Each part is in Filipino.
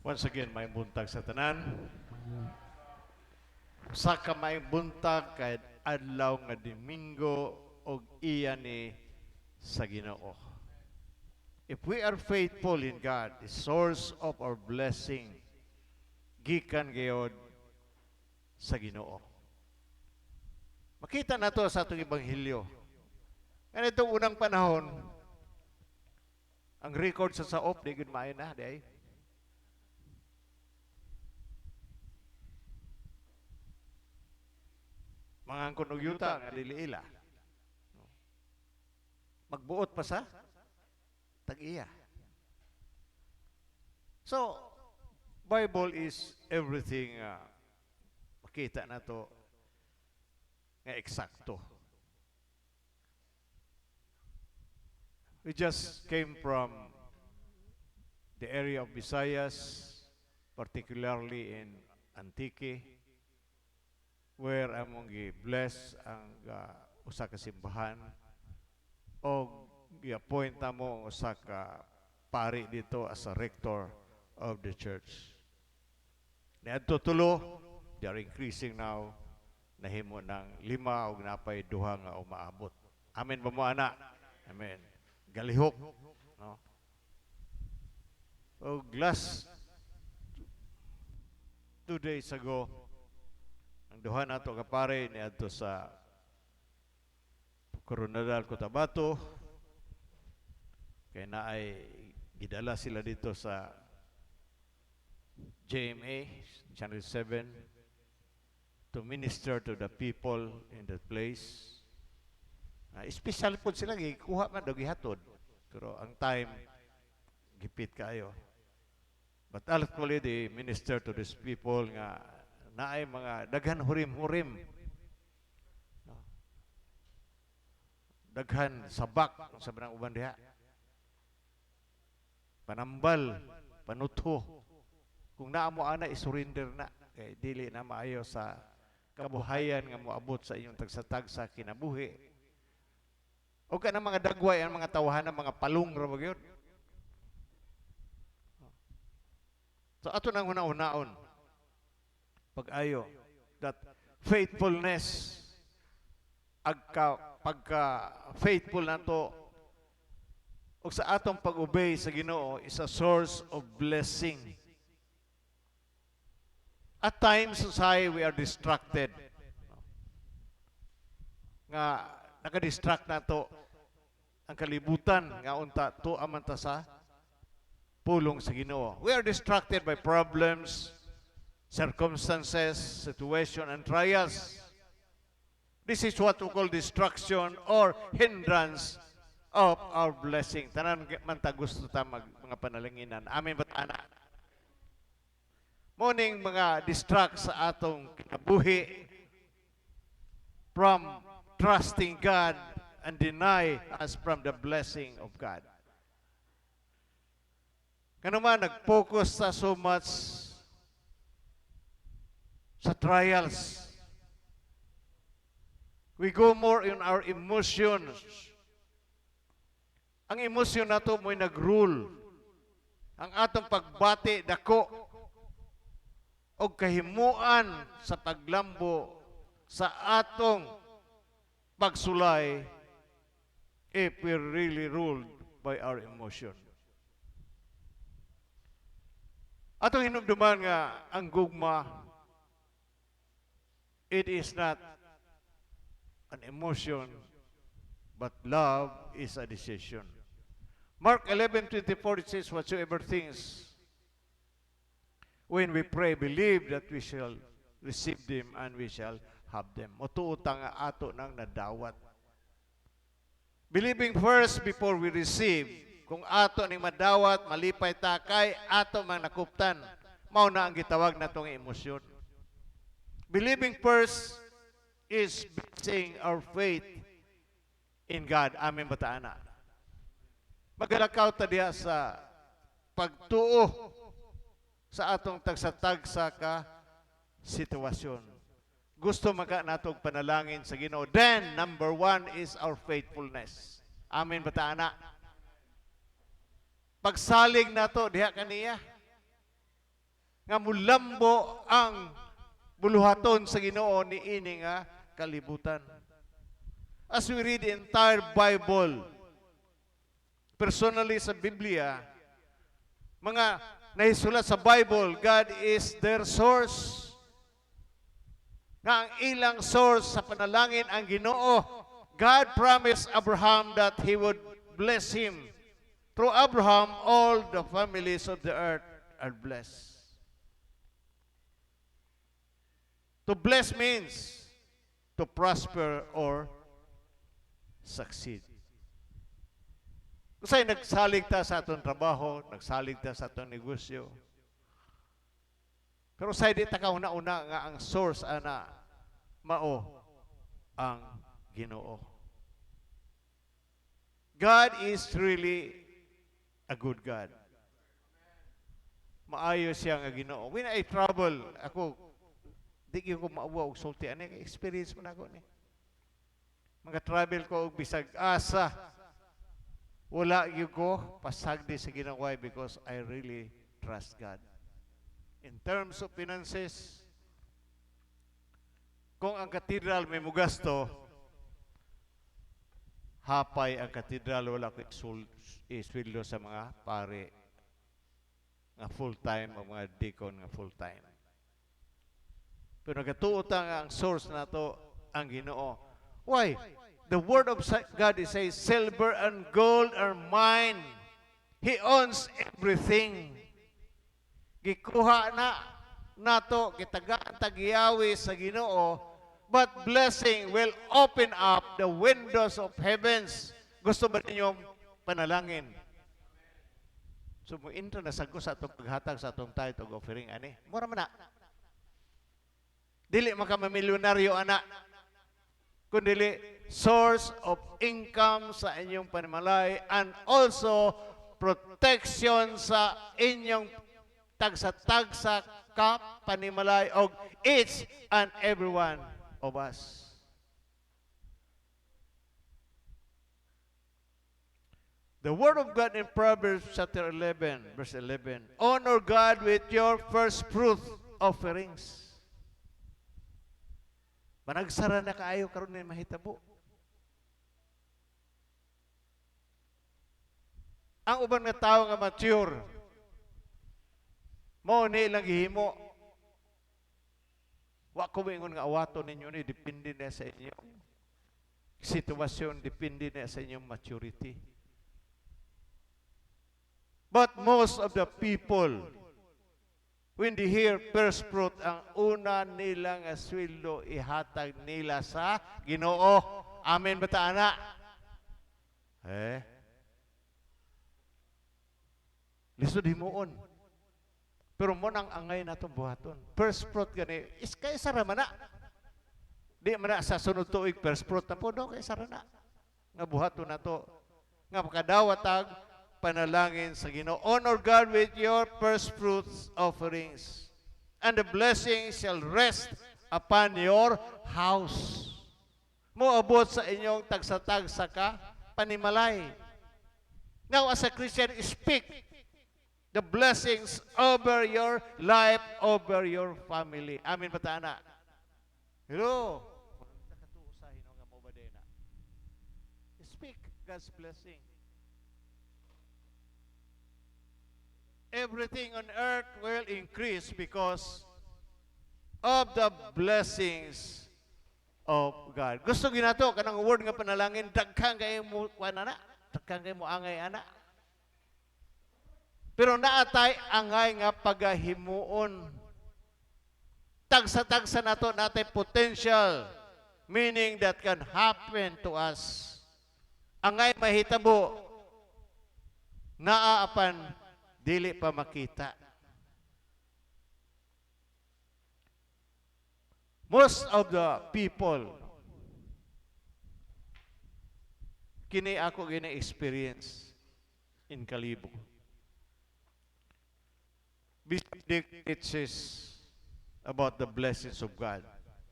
Once again, may buntag sa tanan. Sa ka may buntag kahit adlaw nga Domingo og iya ni sa Ginoo. If we are faithful in God, the source of our blessing, gikan gayod sa Ginoo. Makita na to sa atong Ebanghelyo. Ganito unang panahon, ang record sa saop, di gud maayo na, di ay. Mga angkon og yuta nga dili ila. Magbuot pa sa tag-iya. So, Bible is everything makita na to nga eksakto. We just came from the area of Visayas, particularly in Antique, where among gi-bless ang usa ka simbahan o gi-appoint mo ang usa ka pari dito as a rector of the church. Niadto tulo, they are increasing now, nahimo ng 5 og napay 2 nga umaabot. Amen ba mo ana? Amen. Galihok, no? O last 2 days ago, ang duha nato ka pare niadto sa Coronadal Cotabato, kay naay gidala sila dito sa GMA Channel 7 to minister to the people in that place. Special po sila, gikuha man daw gihatod. Pero ang time, gipit kayo. But actually, they minister to these people nga naay mga daghan hurim-hurim. No? Daghan sabak sa banang uban diha. Panambal, panutho. Kung naamo ana isurrender na, kay dili na maayo sa kabuhayan nga moabot sa inyong tagsatag sa kinabuhi. O ka na mga dagway, ang mga tawahan ng mga palong ra gyud. So ato nang una-unaon pag-ayo that faithfulness pagka faithful nato o sa atong pag-obey sa Ginoo is a source of blessing. At times society we are distracted. Nga naka-distract nato ang kalibutan nga unta to amanta sa pulong sa Ginoo. We are distracted by problems, circumstances, situation, and trials. This is what we call distraction or hindrance of our blessing. Tanan man ta gusto ta mga panalanginan. Amen ba ana? Morning mga distract sa atong kinabuhi from trusting God and deny us from the blessing of God. Kano man nag-focus sa so much sa trials. We go more in our emotions. Ang emosyon nato mo'y nag-rule. Ang atong pagbati dako o kahimuan sa paglambo sa atong pagsulay if we're really ruled by our emotion. Atong hinumduman nga ang gugma, it is not an emotion, but love is a decision. Mark 11:24 it says, whatsoever things when we pray, believe that we shall receive them and we shall have them. Mutuutang nga ato nang nadawat. Believing first before we receive. Kung ato ning madawat, malipay ta kay ato mang nakuptan. Mao na ang gitawag natong emosyon. Believing first is basing our faith in God. Amen ba ta ana? Magalakaw ta diha sa pagtuo sa atong tagsatagsa ka sitwasyon. Gusto maka natong panalangin sa Ginoo. Then, number 1 is our faithfulness. Amen ba ta ana? Pagsalig nato diha kaniya. nga mulambo ang buluhaton sa Ginoo ni ini nga kalibutan. As we read the entire Bible, personally sa Biblia, mga nahisulat sa Bible, God is their source. Nga ang ilang source sa panalangin ang Ginoo. God promised Abraham that He would bless him. Through Abraham, all the families of the earth are blessed. To bless means to prosper or succeed. Kasi nagsalig ta sa atong trabaho, nagsalig ta sa atong negosyo. Pero sa di ta kauna-una nga ang source ana mao ang Ginoo. God is really a good God. Maayo siya nga Ginoo. When I travel, ako di ko maawa og sulti ani kay experience man ako ni. Mga travel ko og bisag asa. Wala gyud ko pasagdi sa Ginoo because I really trust God. In terms of finances, kung ang katedral may mugasto, hapay ang katedral, wala ko iswildo sa mga pare nga full-time o mga deacon nga full-time. Pero nagatuota nga ang source na to ang Ginoo. Why? The word of God is say, silver and gold are mine. He owns everything. Gikuha na nato kitagaan tagiyawi sa Ginoo, but blessing will open up the windows of heavens. Gusto ba ninyong panalangin? So mo intro na sago sa atong paghatag sa atong tithe og offering ani. Mura man na. Dili makamamilyonaryo ana. Kundi source of income sa inyong panimalay and also protection sa inyong tagsa-tagsa ka panimalay og each and every one of us. The word of God in Proverbs chapter 11, verse 11. Honor God with your first fruit offerings. Managsara na kaayo karon ni mahitabo. Ang uban nga tawo nga mature, mo ni ilang gihimo. Wa ko ingon nga awaton ninyo ni depende na sa inyong sitwasyon, depende na sa inyong maturity. But most of the people, when they hear first fruit, ang una nilang sweldo ihatag nila sa Ginoo. Amen ba ta ana? Lisod himuon. Pero mo nang angay na itong buhaton. First fruit gani, is kay sara man na. Di man na sa sunod tuig first fruit na po, no? Kay sara na. Nga buhaton na to. Nga makadawatag panalangin sa Ginoo. Honor God with your first fruits offerings, and the blessing shall rest upon your house. Moabot sa inyong tagsa-tagsa ka panimalay. Now as a Christian, speak the blessings over your life, over your family. Amin ba ta na? Hello. Speak God's blessing. Everything on earth will increase because of the blessings of God. Gusto ginato kanang word nga panalangin, daghan kay mo kuanana, daghan kay mo angay ana. Pero naatay angay nga pagahimuon. Tagsa-tagsa nato natay potential, meaning that can happen to us. Angay mahitabo naaapan dili pa makita. Most of the people, kini ako gina-experience in Kalibo. Bishop Dick teaches about the blessings of God.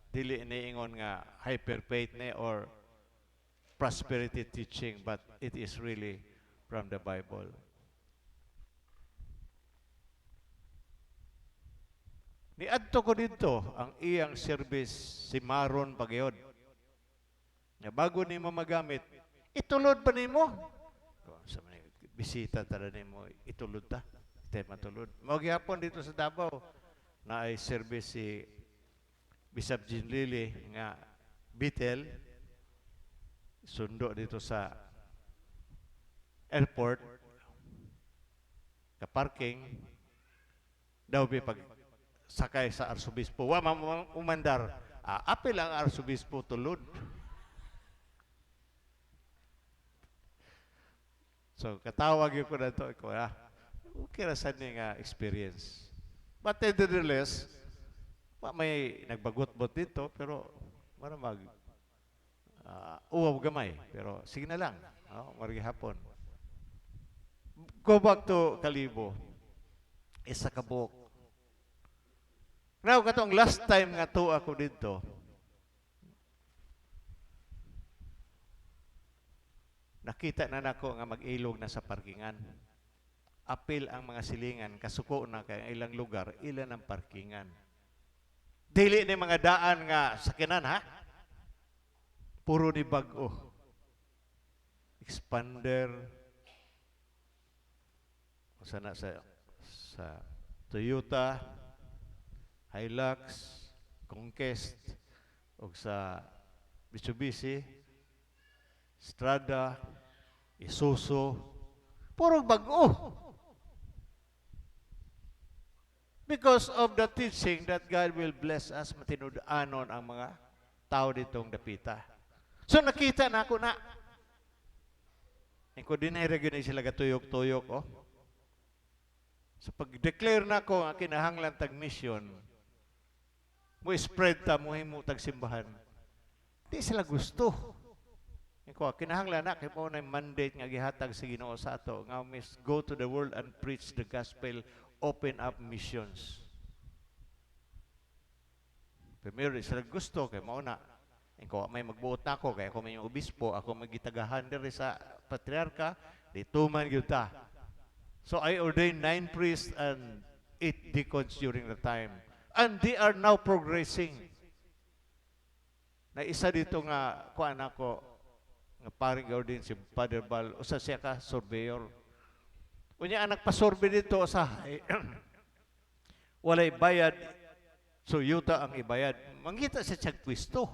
Dili iniingon nga hyper faith ne or prosperity teaching, but it is really from the Bible. Niadto ko dito ang iyang service si Maron Pagayod. Nga bago nimo magamit, itulod pa nimo. Sa mga bisita tara nimo, itulod ta. Tay matulod. Mao gyapon dito sa Davao na ay service si Bishop Jean Lili nga Bitel sundo dito sa airport ka parking daw pag sakay sa arsobispo wa umandar apil ang arsobispo tulod. So katawag ko na to ko okay ra sad ni nga experience, but nevertheless may nagbagot-bot dito pero mara mag uwaw gamay pero sige na lang margi hapon. Go back to Kalibo, isa ka buok. Now, katong last time nga to ako dito, nakita na nako nga mag-ilog na sa parkingan. Apil ang mga silingan, kasuko na kay ilang lugar, ilan ang parkingan. Dili ni mga daan nga sakinan ha? Puro ni bag-o. Expander, sana sa Toyota, Hilux, Conquest, o sa Mitsubishi, Strada, Isuzu, puro bag-o. Because of the teaching that God will bless us, matinud-anon ang mga tao ditong dapita. So nakita na ako na, ko din ay region sila gatuyok-tuyok, So pag-declare na ko ang kinahanglan tag mission, mo spread ta mo himo tag simbahan. Di sila gusto. Iko kinahanglan na kay mo na mandate nga gihatag sa Ginoo sa ato nga mis go to the world and preach the gospel, open up missions. Primero sila gusto kay mao na. Iko may magbuot na ako kay ako may obispo, ako magitagahan diri sa patriarka, dituman gyud ta. So I ordained 9 priests and 8 deacons during the time. And they are now progressing. Na isa dito nga kuan ako nga paring ordain si Father Bal, usa siya ka surveyor. Unya anak pasurvey dito sa walay bayad, so yuta ang ibayad. Mangita sa tiyag pwesto.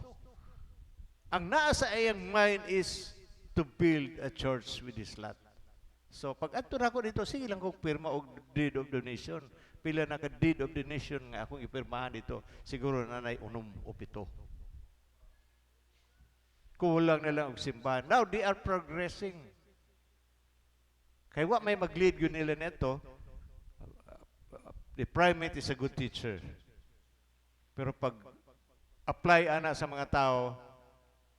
Ang naa sa iyang mind is to build a church with this lot. So pag adto na ako dito, sige lang kong pirma og deed of donation. Pila na ka deed of donation nga akong ipirmahan dito, siguro nanay 6 o 7. Kulang na lang og simbahan. Now they are progressing. Kaya wa may mag-lead yun nila neto. The primate is a good teacher. Pero pag apply ana sa mga tao,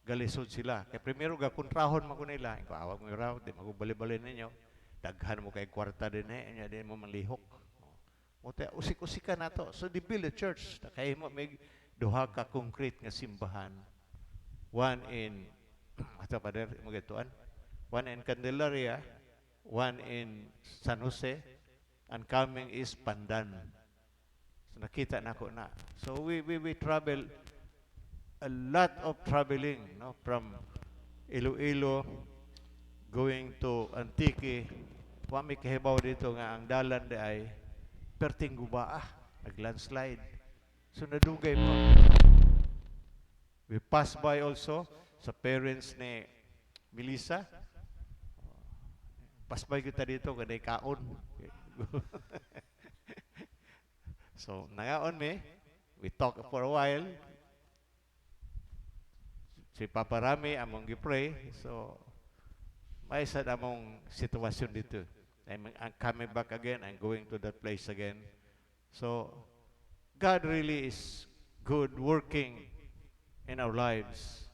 galisod sila. Kaya primero gakontrahon mo ko nila. Ikaw awag mo raw, di magubali-bali ninyo. Daghan mo kay kwarta din di mo manlihok. Usik-usikan na to. So they build a church. Kaya mo may duha ka concrete nga simbahan. One in, one in Candelaria, one in San Jose, and coming is Pandan. So nakita na ko na. So we travel a lot of traveling, no, from Iloilo going to Antique. Wa may kahibaw dito nga ang dalan di ay perting guba nag-landslide. So nadugay pa. We pass by also sa parents ni Melissa. Pass by kita dito kada kaon. So nangaon me, we talk for a while. Si Papa Rami among gi-pray. So may sad among sitwasyon dito. I'm coming back again, I'm going to that place again. So God really is good working in our lives.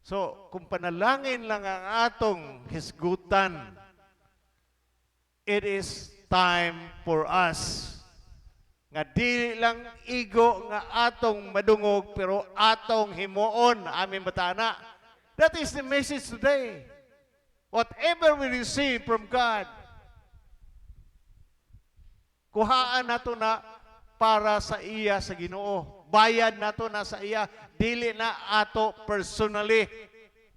So kung panalangin lang ang atong hisgutan, it is time for us nga dili lang igo nga atong madungog pero atong himuon aming batana. That is the message today. Whatever we receive from God, kuhaan nato na para sa iya sa Ginoo. Bayad nato na sa iya, dili na ato personally.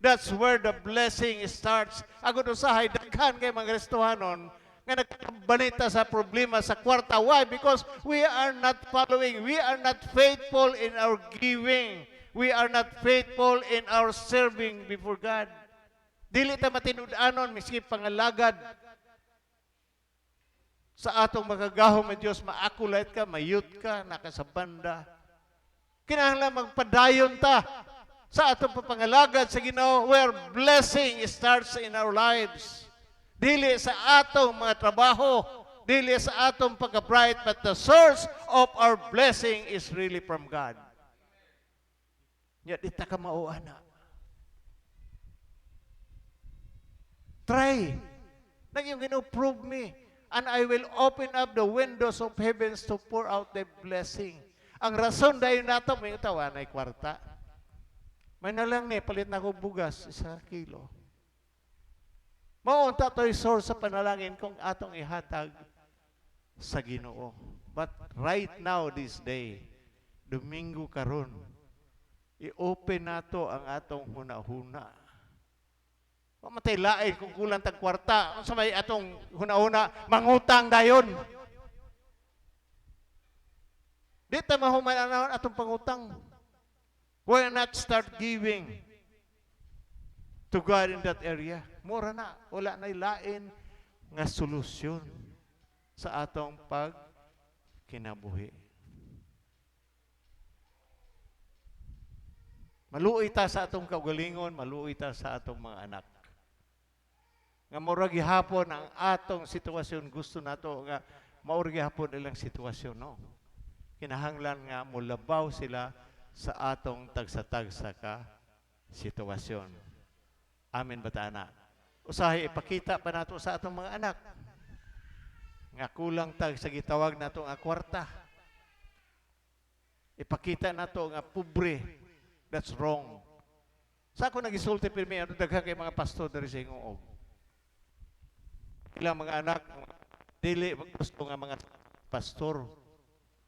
That's where the blessing starts. Agud usahay daghan kay mga Kristohanon nga nagbanita sa problema sa kwarta. Why? Because we are not following. We are not faithful in our giving. We are not faithful in our serving before God. Dili ta matinud-anon miski pangalagad sa atong magagahom ng Diyos, maakulat ka, mayut ka, nakasabanda. Kinahanglan magpadayon ta sa atong papangalagad sa Ginoo where blessing starts in our lives. Dili sa atong mga trabaho, dili sa atong pagka-bright, but the source of our blessing is really from God. Nya di ta ka mauana. Try. Nang yung Ginoo, prove me, and I will open up the windows of heavens to pour out the blessing. Ang rason dahil nato, may tawa na kwarta. May nalang ni, palit na ko bugas, 1 kilo. Maunta to'y source sa panalangin kung atong ihatag sa Ginoo. But right now, this day, Domingo karon, i-open nato ang atong huna-huna. Mamatay lain kung kulang tag kwarta. Sa may atong huna-huna, mangutang dayon. Di ta mahuman atong pangutang. Why not start giving to God in that area? Mura na. Wala na lain nga solusyon sa atong pagkinabuhi. Maluoy ta sa atong kaugalingon, maluoy ta sa atong mga anak. Nga mura gihapon ang atong sitwasyon, gusto nato nga maura gihapon ilang sitwasyon, no? Kinahanglan nga mulabaw sila sa atong tagsa-tagsa ka sitwasyon. Amen ba ta, anak? Usahay ipakita pa nato sa atong mga anak nga kulang tag sa gitawag nato nga kwarta. Ipakita nato nga pobre. That's wrong. Sa ako nag-isulti pirmi, ano daghan kay mga pastor dari sa Ingong. Ilang mga anak, dili gusto nga mga pastor.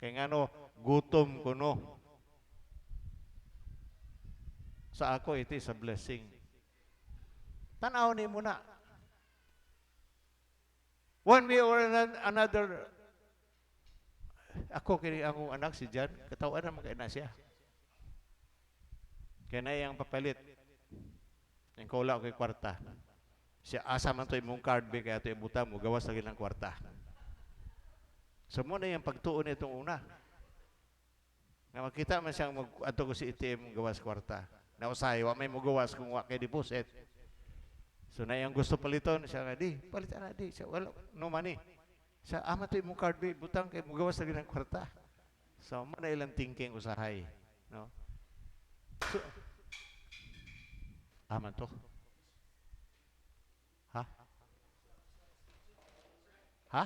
Kaya nga no, gutom ko no. Sa ako, it is a blessing. Tanaw ni mo na. One way or another, ako kini akong anak si Jan, katawan na magkaina siya. Kaya na iyang papalit. Yung kula ko yung kwarta. Siya asa man to imong card be kaya to ibuta mo gawas lagi ng kwarta. So mo na yung pagtuon itong una. Nga makita man siyang ato ko si ATM gawas kwarta. Na usahay wa may mo gawas kung wa kay deposit. So na yung gusto paliton siya nga di palitan na di siya wala no money. Siya ama to imong card be butang kay mo gawas lagi ng kwarta. So mo na ilang thinking usahay, no? So, aman to. Ha? Ha?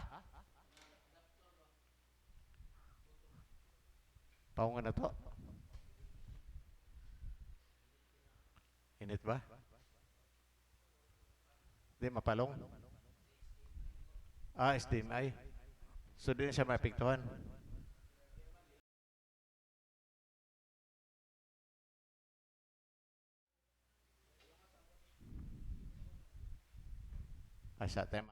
Paungan na to? Init ba? Di mapalong? SDMI. So, din siya mapiktuhan. Sa tema.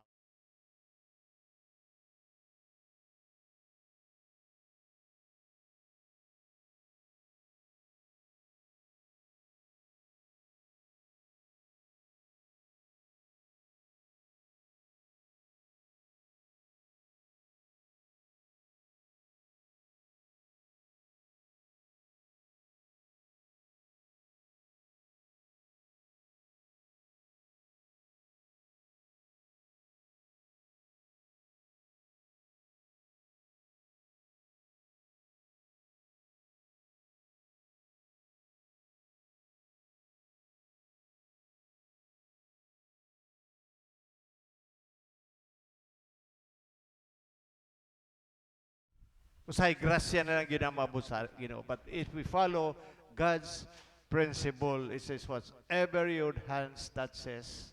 Usay grasya na lang ginamabot sa Ginoo. But if we follow God's principle, it says whatever your hands touches,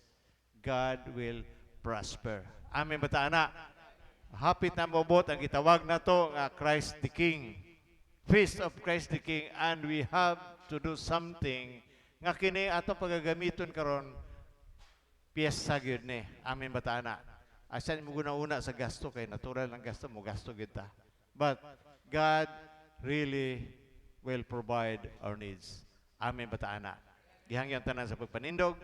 God will prosper. Amen ba ta, anak? Hapit na mobot ang gitawag na to nga Christ the King. Feast of Christ the King, and we have to do something nga kini ato pagagamiton karon piyesta gyud ni. Amin bataana. Asan mo guna-una sa gasto kay natural ang gasto mo gasto gyud ta. But God really will provide our needs. Amin bataana. Gihangyan tanan sa pagpanindog.